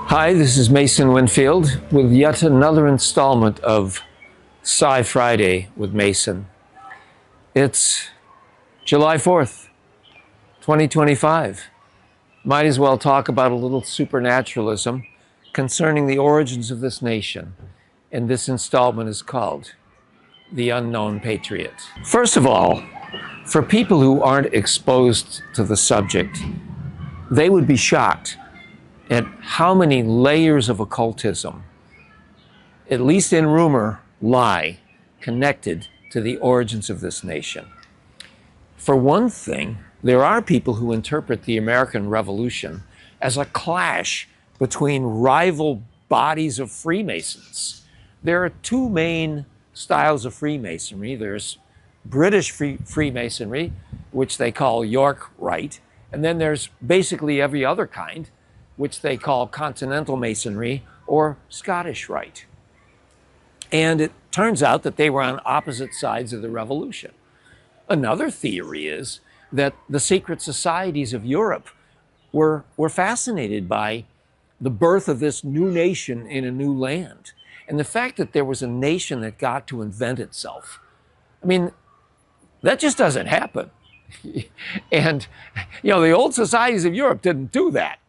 Hi, this is Mason Winfield with yet another installment of Psi-Friday with Mason. It's July 4th, 2025. Might as well talk about a little supernaturalism concerning the origins of this nation. And this installment is called The Unknown Patriot. First of all, for people who aren't exposed to the subject, they would be shocked at how many layers of occultism, at least in rumor, lie connected to the origins of this nation. For one thing, there are people who interpret the American Revolution as a clash between rival bodies of Freemasons. There are two main styles of Freemasonry. There's British Freemasonry, which they call York Rite, and then there's basically every other kind, which they call Continental Masonry or Scottish Rite. And it turns out that they were on opposite sides of the revolution. Another theory is that the secret societies of Europe were fascinated by the birth of this new nation in a new land. And the fact that there was a nation that got to invent itself. I mean, that just doesn't happen. And, the old societies of Europe didn't do that.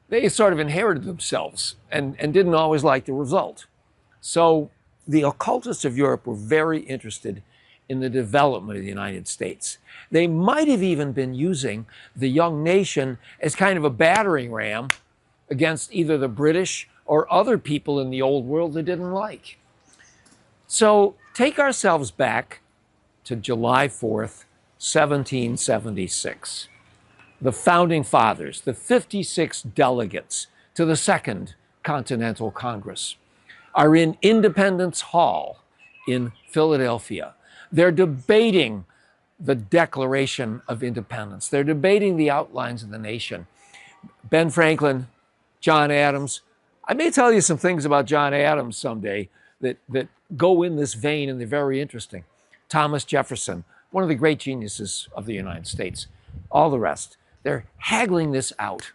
They sort of inherited themselves and didn't always like the result. So the occultists of Europe were very interested in the development of the United States. They might have even been using the young nation as kind of a battering ram against either the British or other people in the old world they didn't like. So take ourselves back to July 4th, 1776. The Founding Fathers, the 56 delegates to the Second Continental Congress, are in Independence Hall in Philadelphia. They're debating the Declaration of Independence. They're debating the outlines of the nation. Ben Franklin, John Adams. I may tell you some things about John Adams someday that go in this vein, and they're very interesting. Thomas Jefferson, one of the great geniuses of the United States. All the rest. They're haggling this out.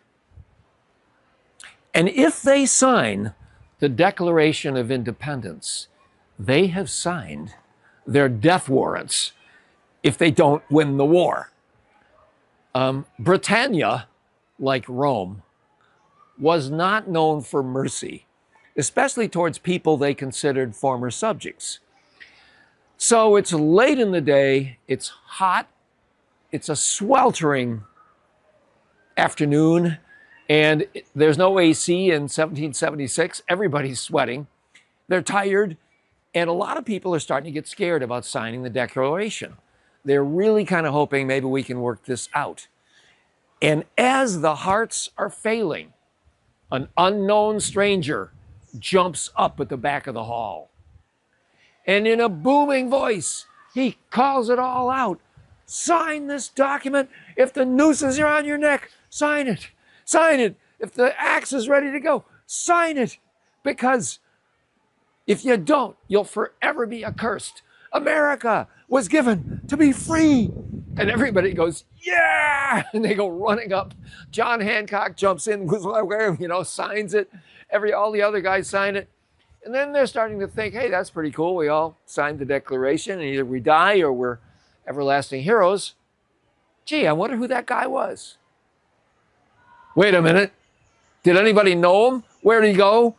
And if they sign the Declaration of Independence, they have signed their death warrants if they don't win the war. Britannia, like Rome, was not known for mercy, especially towards people they considered former subjects. So it's late in the day, it's hot, it's a sweltering afternoon, and there's no AC in 1776. Everybody's sweating. They're tired, and a lot of people are starting to get scared about signing the Declaration. They're really kind of hoping maybe we can work this out. And as the hearts are failing, an unknown stranger jumps up at the back of the hall. And in a booming voice, he calls it all out. Sign this document. If the noose is around your neck, sign it. Sign it. If the axe is ready to go, sign it. Because if you don't, you'll forever be accursed. America was given to be free. And everybody goes, yeah! And they go running up. John Hancock jumps in, signs it. All the other guys sign it. And then they're starting to think, hey, that's pretty cool. We all signed the Declaration, and either we die or we're everlasting heroes. Gee, I wonder who that guy was. Wait a minute. Did anybody know him? Where did he go?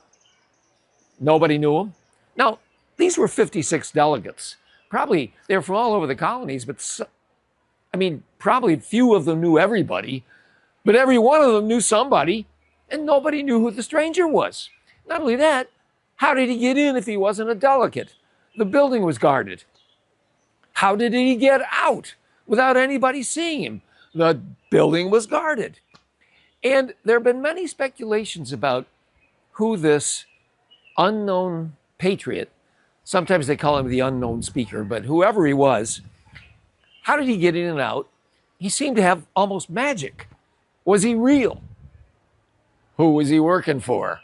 Nobody knew him. Now, these were 56 delegates. Probably they're from all over the colonies, but probably few of them knew everybody, but every one of them knew somebody, and nobody knew who the stranger was. Not only that, how did he get in if he wasn't a delegate? The building was guarded. How did he get out without anybody seeing him? The building was guarded. And there have been many speculations about who this unknown patriot, sometimes they call him the unknown speaker, but whoever he was, how did he get in and out? He seemed to have almost magic. Was he real? Who was he working for?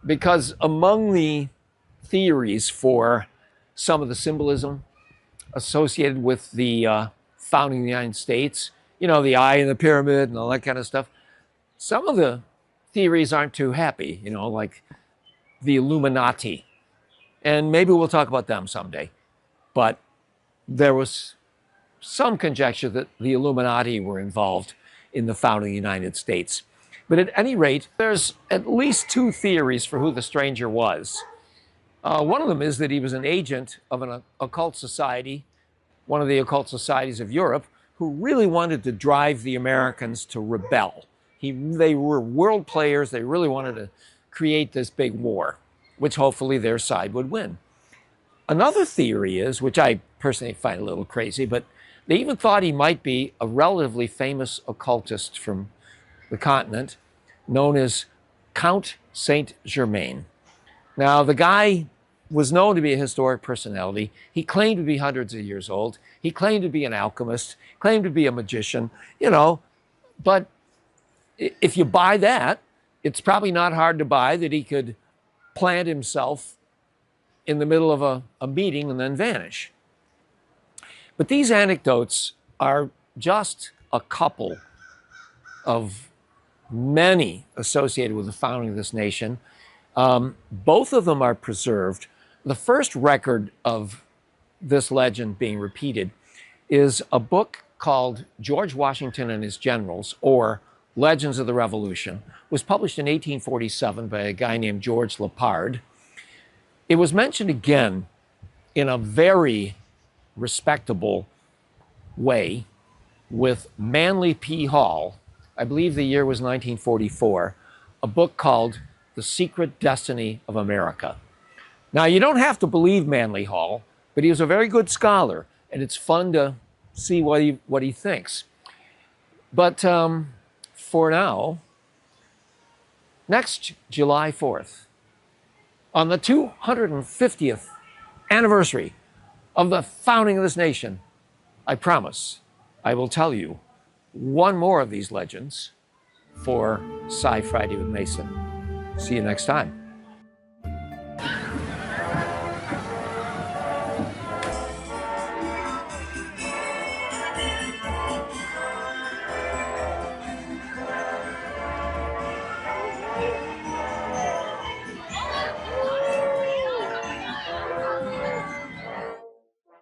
Because among the theories for some of the symbolism associated with the founding of the United States, the eye in the pyramid and all that kind of stuff, some of the theories aren't too happy, like the Illuminati. And maybe we'll talk about them someday. But there was some conjecture that the Illuminati were involved in the founding of the United States. But at any rate, there's at least two theories for who the stranger was. One of them is that he was an agent of an occult society, one of the occult societies of Europe, who really wanted to drive the Americans to rebel. They were world players. They really wanted to create this big war, which hopefully their side would win. Another theory is, which I personally find a little crazy, but they even thought he might be a relatively famous occultist from the continent known as Count Saint-Germain. Now, the guy was known to be a historic personality. He claimed to be hundreds of years old. He claimed to be an alchemist, claimed to be a magician, but if you buy that, it's probably not hard to buy that he could plant himself in the middle of a meeting and then vanish. But these anecdotes are just a couple of many associated with the founding of this nation. Both of them are preserved. The first record of this legend being repeated is a book called George Washington and His Generals, or Legends of the Revolution. It was published in 1847 by a guy named George Lepard. It was mentioned again in a very respectable way with Manly P. Hall. I believe the year was 1944, a book called The Secret Destiny of America. Now, you don't have to believe Manly Hall, but he was a very good scholar, and it's fun to see what he thinks. But for now, next July 4th, on the 250th anniversary of the founding of this nation, I promise I will tell you one more of these legends for Psi-Friday with Mason. See you next time.